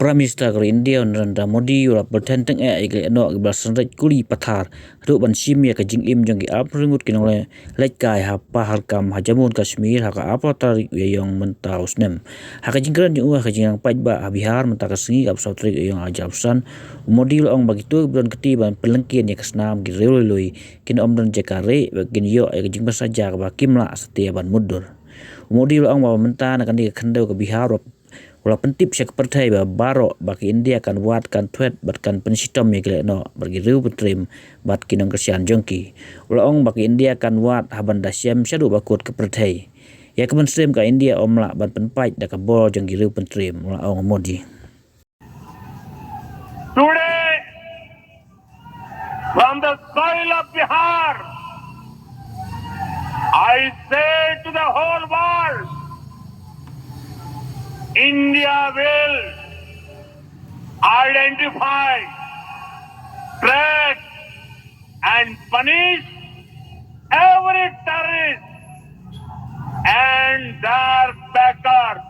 Prime Minister của India Narendra Modi ura pertenteng igle no giblasan rai kuli pathar ru ban simia ka jingim jongi apringut kinole laikai ha pahar kam ha Jammu Kashmir ha ka apatar yong menta usnem ha ka jingran ju ha jingang pajba ha Bihar menta ka singi ka sautri yong ajabsan Modi ong bagitu bulan ketiban pelengkian ya kasnam gi reloi kin omdan jakare bagin yo ka jingba saja ka kimla setiaban mudur Modi ong ba menta na kan di khandau ka Bihar wala pentip syak pertai ba baro baki India kan wat kan twet bat kan pensitom yegle no bagi riu petrim bat kinong kesian jongki wala ong baki India kan wat haban dasyam syadu bakut ke pertai ya kemen stream ka India omla bat penpai da ka bol jongki riu pentrim wala ong Modi. Today from the soil of Bihar I say to the whole world, India will identify, track and punish every terrorist and their backers.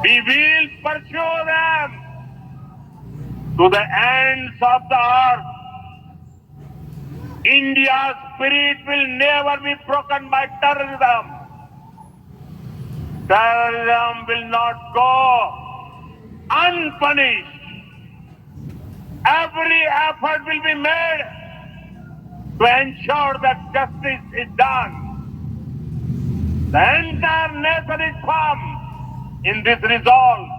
We will pursue them to the ends of the earth. India's spirit will never be broken by terrorism. Terrorism will not go unpunished. Every effort will be made to ensure that justice is done. The entire nation is firm in this resolve.